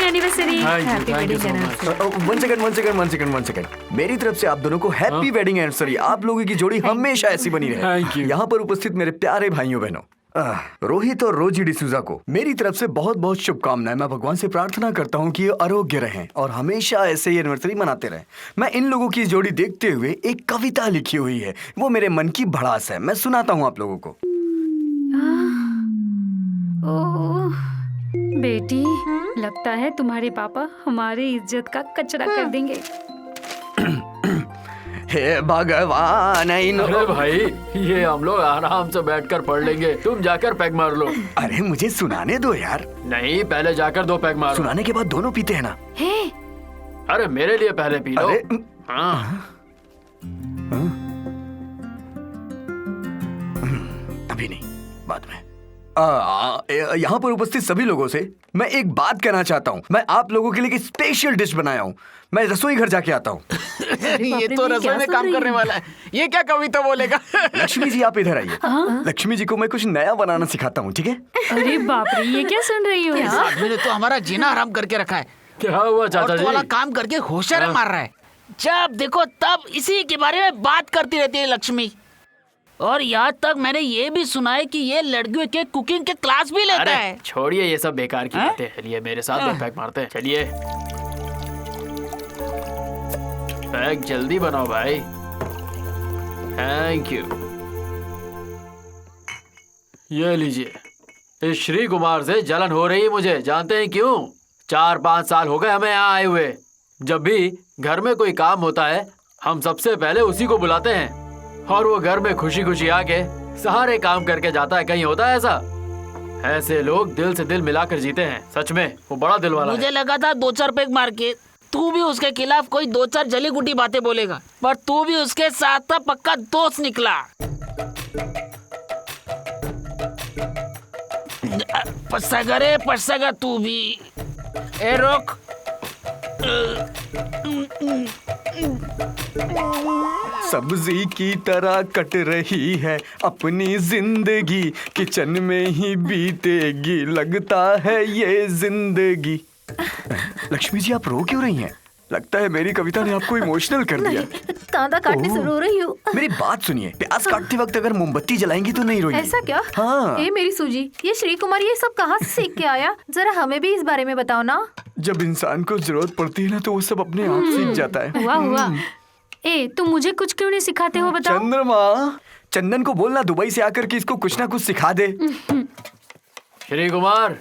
Anniversary. Happy wedding anniversary. One second. मेरी तरफ से आप दोनों को हैप्पी वेडिंग एनिवर्सरी। आप लोगों की जोड़ी हमेशा ऐसी बनी रहे। यहाँ पर उपस्थित मेरे प्यारे भाइयों बहनों, रोहित और रोजी डिसूजा को मेरी तरफ से बहुत बहुत शुभकामनाएं। मैं भगवान से प्रार्थना करता हूँ कि ये आरोग्य रहें और हमेशा ऐसे ही एनिवर्सरी मनाते रहें। मैं इन लोगों की जोड़ी देखते हुए एक कविता लिखी हुई है, वो मेरे मन की भड़ास है। मैं सुनाता हूँ आप लोगों को। ओह बेटी, लगता है तुम्हारे पापा हमारी इज्जत का कचरा कर देंगे। हे भगवान। अरे भाई, ये हम लोग आराम से बैठकर पढ़ लेंगे, तुम जाकर पैग मार लो। अरे मुझे सुनाने दो यार। नहीं, पहले जाकर 2 पैग मारो। सुनाने के बाद दोनों पीते हैं ना। हे, अरे मेरे लिए पहले पी लो। अरे हाँ। अभी नहीं, बाद में। यहाँ पर उपस्थित सभी लोगों से मैं एक बात कहना चाहता हूँ। मैं आप लोगों के लिए एक स्पेशल डिश बनाया हूँ। मैं रसोई घर जाके आता हूँ। ये तो रसोई में काम करने वाला है। ये क्या कविता बोलेगा? लक्ष्मी जी आप इधर आइए। लक्ष्मी जी को मैं कुछ नया बनाना सिखाता हूँ, ठीक है? अरे बाप रे, ये क्या सुन रही हो? इस आदमी ने तो हमारा जीना हराम करके रखा है। क्या हुआ चाचा और जी? वाला काम करके होशियार मार रहा है। जब देखो तब इसी के बारे में बात करती रहती है लक्ष्मी। और यहाँ तक मैंने ये भी सुना है कि ये लड़कियों के कुकिंग के क्लास भी लेता है। छोड़िए ये सब बेकार की बातें। चलिए मेरे साथ 2 पैग मारते हैं। चलिए पैग जल्दी बनाओ भाई। Thank you. ये लीजिए। इस श्री कुमार से जलन हो रही है मुझे। जानते हैं क्यों? 4-5 साल हो गए हमें यहाँ आए हुए। जब भी घर में कोई काम होता है हम सबसे पहले उसी को बुलाते हैं और वो घर में खुशी खुशी आके सारे काम करके जाता है। कहीं होता है ऐसा? ऐसे लोग दिल से दिल मिलाकर जीते हैं। सच में वो बड़ा दिल वाला मुझे है। लगा था 2-4 पैग मार के तू भी उसके खिलाफ कोई 2-4 जली गुटी बातें बोलेगा, पर तू भी उसके साथ पक्का दोस्त निकला। पसगा तू भी। ए रोक। सब्जी की तरह कट रही है अपनी जिंदगी, किचन में ही बीतेगी लगता है ये जिंदगी। लक्ष्मी जी आप रो क्यों रही हैं? लगता है मेरी कविता ने आपको इमोशनल कर दिया। तांदा काटने से रो रही हूँ। मेरी बात सुनिए, प्याज काटते वक्त अगर मोमबत्ती जलाएंगी तो नहीं रोइए। ऐसा क्या? हाँ। ए मेरी सूजी, ये श्री कुमार ये सब कहाँ से सीख के आया? जरा हमें भी इस बारे में बताओ ना। जब इंसान को जरूरत पड़ती है ना तो वो सब अपने आप सीख जाता है। हुआ। ए, तुम मुझे कुछ क्यों नहीं सिखाते हो बताओ? चंद्रमा, चंदन को बोलना दुबई से आकर के इसको कुछ ना कुछ सिखा दे। श्री कुमार।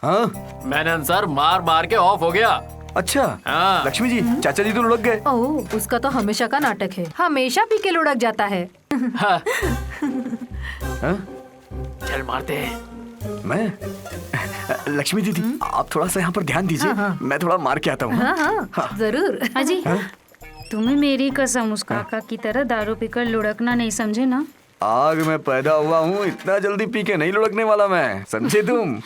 हाँ मैंने आंसर मार मार के ऑफ हो गया। अच्छा। हाँ। लक्ष्मी जी चाचा जी तो लुढ़क गए। ओह, उसका तो हमेशा का नाटक है, हमेशा पी के लुढ़क जाता है। हाँ। हाँ? चल मारते हैं। मैं लक्ष्मी दीदी आप थोड़ा सा यहाँ पर ध्यान दीजिए। मैं थोड़ा मार के आता हूँ। हाँ, जरूर। अजी, तुम्हें मेरी कसम उस काका की तरह दारू पीकर लुढ़कना नहीं, समझे ना? आग में पैदा हुआ हूँ, इतना जल्दी पी के नहीं लुढ़कने वाला मैं, समझे तुम?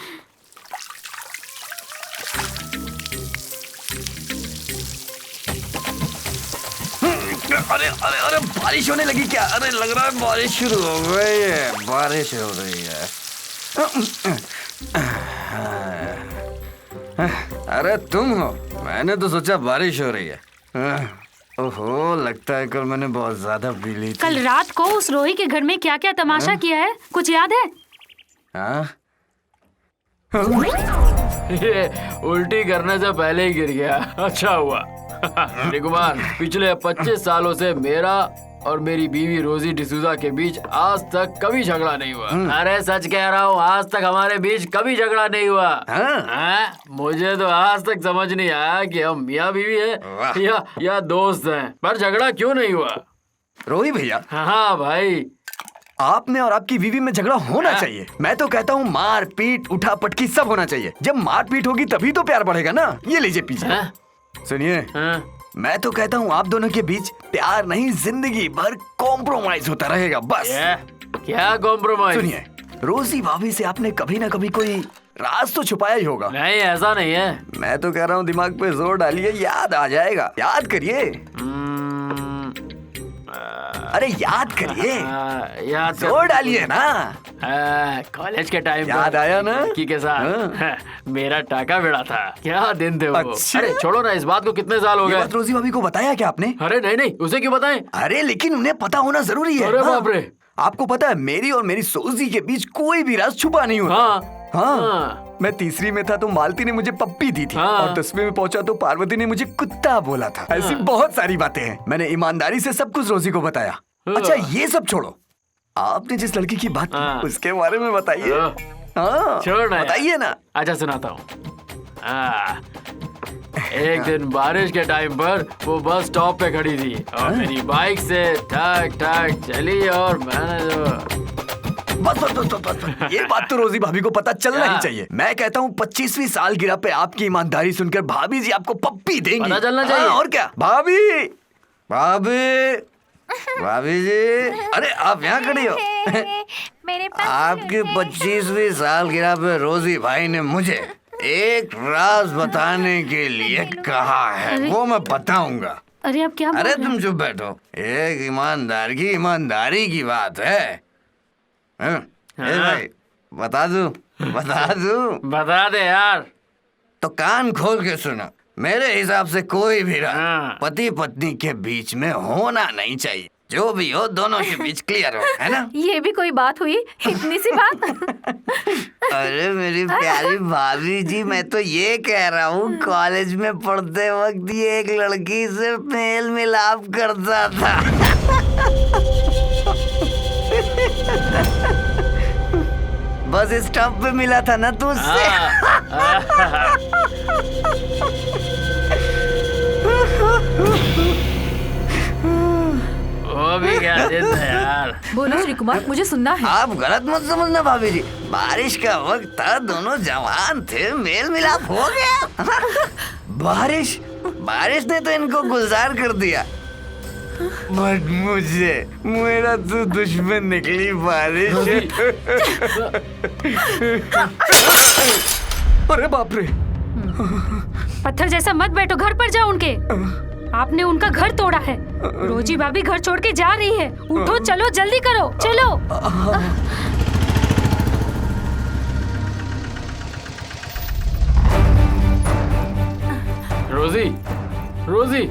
अरे अरे अरे बारिश होने लगी क्या? अरे लग रहा है बारिश शुरू हो गई है। बारिश हो रही है। अरे तुम हो? मैंने तो सोचा बारिश हो रही है। ओहो, लगता है कल मैंने बहुत ज्यादा पी ली थी। कल रात को उस रोही के घर में क्या क्या तमाशा किया है, कुछ याद है? हाँ? ये उल्टी करने से पहले ही गिर गया। अच्छा हुआ। श्री कुमार, पिछले 25 सालों से मेरा और मेरी बीवी रोजी डिसूजा के बीच आज तक कभी झगड़ा नहीं हुआ। अरे सच कह रहा हूँ, आज तक हमारे बीच कभी झगड़ा नहीं हुआ। हाँ? मुझे तो आज तक समझ नहीं आया कि हम मियाँ बीवी है या दोस्त हैं, पर झगड़ा क्यों नहीं हुआ? रोही भैया। हाँ भाई, आप में और आपकी बीवी में झगड़ा होना चाहिए। मैं तो कहता हूँ मार पीट उठा पटकी सब होना चाहिए। जब मार पीट होगी तभी तो प्यार बढ़ेगा ना। ये लीजिए पीछे। सुनिए, मैं तो कहता हूँ आप दोनों के बीच प्यार नहीं जिंदगी भर कॉम्प्रोमाइज होता रहेगा बस। क्या कॉम्प्रोमाइज? सुनिए, रोजी भाभी से आपने कभी ना कभी कोई राज तो छुपाया ही होगा। नहीं, ऐसा नहीं है। मैं तो कह रहा हूँ दिमाग पे जोर डालिए, याद आ जाएगा। याद करिए। अरे याद करिए, याद जोर डालिए ना। कॉलेज के टाइम याद आया ना? लड़की के साथ मेरा टाका भिड़ा था। क्या दिन थे वो। अच्छा। अरे छोड़ो ना इस बात को, कितने साल हो ये गए। बात रोजी भाभी को बताया क्या आपने? अरे नहीं नहीं, उसे क्यों बताएं। अरे लेकिन उन्हें पता होना जरूरी है। अरे हाँ। बाप रे। आपको पता है मेरी और मेरी सोजी के बीच कोई भी राज छुपा नहीं होता। हाँ हाँ। मैं तीसरी में था तो मालती ने मुझे पप्पी दी थी, हाँ। और 10वीं में पहुंचा तो पार्वती ने मुझे कुत्ता बोला था। ऐसी बहुत सारी बातें हैं। मैंने ईमानदारी से सब कुछ रोजी को बताया। अच्छा ये सब छोड़ो, आपने जिस लड़की की बात हाँ। की उसके बारे में बताइए। हाँ छोड़ ना बताइए ना। अच्छा सुनाता हूँ। एक दिन बारिश के टाइम पर वो बस स्टॉप पे खड़ी थी और मेरी बाइक से ठक ठक चली और मैंने जो बस। ये बात तो रोजी भाभी को पता चलना ही चाहिए। मैं कहता हूँ 25वीं सालगिरह पे आपकी ईमानदारी सुनकर भाभी जी आपको पप्पी देंगी। पता चलना चाहिए। हाँ, और क्या। भाभी भाभी भाभी जी, अरे आप यहाँ खड़ी हो। मेरे पास आपकी 25वीं सालगिरह पे रोजी भाई ने मुझे एक राज बताने के लिए कहा है, वो मैं बताऊंगा। अरे आप क्या बोल अरे रहे हैं? तुम चुप बैठो। एक ईमानदारी की बात है। हाँ? ए भाई बता दूं? बता दे यार। तो कान खोल के सुनो। मेरे हिसाब से कोई भी राज हाँ। पति पत्नी के बीच में होना नहीं चाहिए। जो भी हो दोनों के बीच क्लियर हो, है ना? ये भी कोई बात हुई? इतनी सी बात? अरे मेरी प्यारी भाभी जी, मैं तो ये कह रहा हूँ कॉलेज में पढ़ते वक्त ये एक लड़की से मेल मिलाप करता था। बस स्टॉप पे मिला था ना तू उससे। वो भी क्या दिन था यार। बोलो श्री कुमार, मुझे सुनना है। आप गलत मत समझना भाभी जी, बारिश का वक्त था, दोनों जवान थे, मेल मिलाप हो गया। बारिश ने तो इनको गुलजार कर दिया, बट मुझे मेरा तो दुश्मन निकली बारिश। अरे बाप रे। पत्थर जैसा मत बैठो, घर पर जाओ उनके। आपने उनका घर तोड़ा है। रोजी भाभी घर छोड़ के जा रही है। उठो, चलो, जल्दी करो, चलो। रोजी,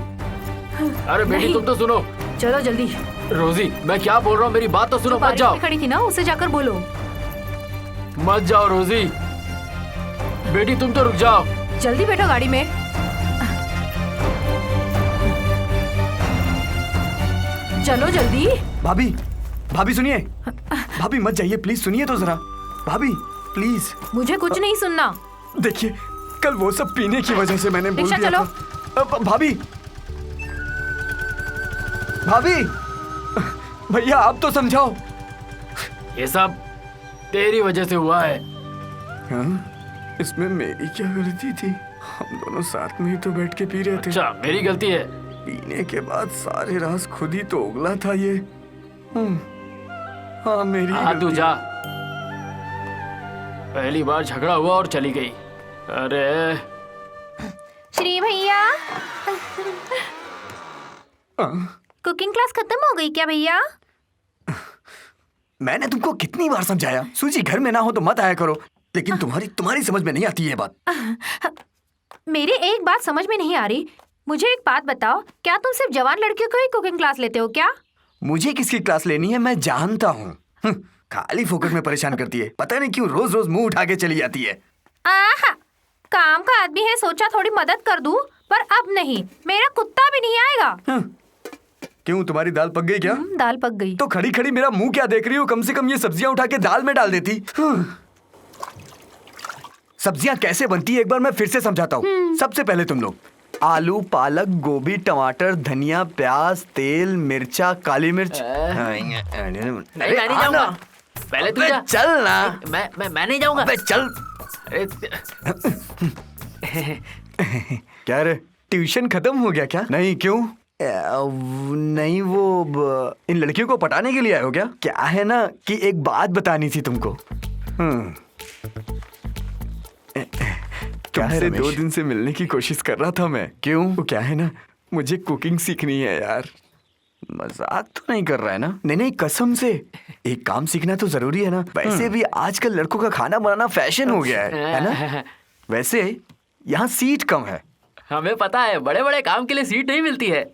अरे बेटी तुम तो सुनो। चलो जल्दी। रोजी मैं क्या बोल रहा हूँ, मेरी बात तो सुनो। मत बारिश जाओ, में खड़ी थी ना, उसे जाकर बोलो। मत जाओ रोजी। बेटी तुम तो रुक जाओ। जल्दी बैठो गाड़ी में। चलो जल्दी। भाभी सुनिए। भाभी मत जाइए प्लीज, सुनिए तो जरा। भाभी प्लीज। मुझे कुछ नहीं सुनना। देखिए कल वो सब पीने की वजह से मैंने बोल रिक्शा दिया चलो। था। भाभी भैया आप तो समझाओ। ये सब तेरी वजह से हुआ है। हाँ? इसमें मेरी क्या गलती थी? हम दोनों साथ में ही तो बैठ के पी रहे थे। अच्छा मेरी गलती है। पीने के बाद सारे राज खुद ही तो उगला था ये। हाँ मेरी हाँ तू गलती। जा। पहली बार झगड़ा हुआ और चली गई। अरे श्री भैया, कुकिंग क्लास खत्म हो गई क्या भैया? मैंने तुमको कितनी बार समझाया, सूजी घर में ना हो तो मत आया करो, लेकिन तुम्हारी समझ में नहीं आती ये बात। मेरी एक बात समझ में नहीं आ रही। मुझे एक बात बताओ, क्या तुम सिर्फ जवान लड़कियों को ही कुकिंग क्लास लेते हो क्या? मुझे किसकी क्लास लेनी है मैं जानता हूँ। खाली फोकट में परेशान करती है, पता नहीं क्यों रोज रोज मुंह उठा के चली जाती है। आहा, काम का आदमी है, सोचा थोड़ी मदद कर दूं, पर अब नहीं, मेरा कुत्ता भी नहीं आएगा। क्यों तुम्हारी दाल पक गई क्या? दाल पक गई। तो खड़ी खड़ी मेरा मुंह क्या देख रही हो? कम से कम ये सब्जियां उठा के दाल में डाल देती। सब्जियां कैसे बनती है एक बार मैं फिर से समझाता हूँ। सबसे पहले तुम लोग आलू, पालक, गोभी, टमाटर, धनिया, प्याज, तेल, मिर्चा, काली मिर्च। नहीं मैं नहीं जाऊंगा। पहले तू जा। चल ना। मैं नहीं जाऊंगा। अबे चल। अरे क्या रे ट्यूशन खत्म हो गया क्या? नहीं क्यों? नहीं वो इन लड़कियों को पटाने के लिए आए हो क्या? क्या है ना कि एक बात बतानी थी तुमको। तुमसे 2 दिन से मिलने की कोशिश कर रहा था मैं। क्यों? वो क्या है ना, मुझे कुकिंग सीखनी है यार। मजाक तो नहीं कर रहा है ना? नहीं नहीं, कसम से। एक काम सीखना तो जरूरी है ना। वैसे भी आजकल लड़कों का खाना बनाना फैशन हो गया है ना? वैसे यहाँ सीट कम है। हमें पता है, बड़े बड़े काम के लिए सीट नहीं मिलती है।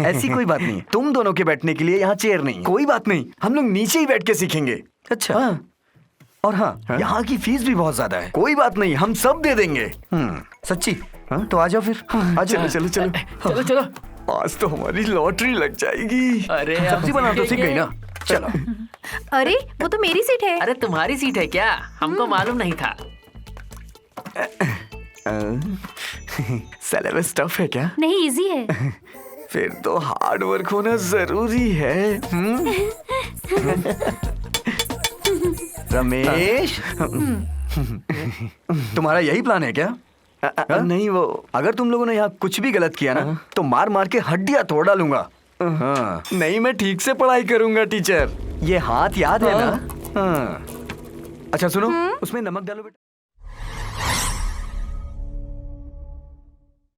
ऐसी कोई बात नहीं है। तुम दोनों के बैठने के लिए यहाँ चेयर नहीं है। कोई बात नहीं, हम लोग नीचे ही बैठ के सीखेंगे। अच्छा। हाँ। और हाँ, यहाँ की फीस भी बहुत ज्यादा है। कोई बात नहीं, हम सब दे देंगे। सच्ची? हाँ तो आ जाओ फिर। आ चलो चलो चलो चलो चलो। आज तो हमारी लॉटरी लग जाएगी। अरे सब्जी बनाना तो सीख गई ना? चलो। अरे वो तो मेरी सीट है। अरे तुम्हारी सीट है क्या? हमको मालूम नहीं था। सिलेबस टफ है क्या? नहीं, इजी है। फिर तो हार्ड वर्क होना जरूरी है। रमेश, तुम्हारा यही प्लान है क्या? नहीं, वो अगर तुम लोगों ने यहाँ कुछ भी गलत किया ना तो मार मार के हड्डियां तोड़ डालूंगा। हाँ। नहीं, मैं ठीक से पढ़ाई करूंगा टीचर। ये हाथ याद है ना? हाँ। अच्छा सुनो, उसमें नमक डालो बेटा।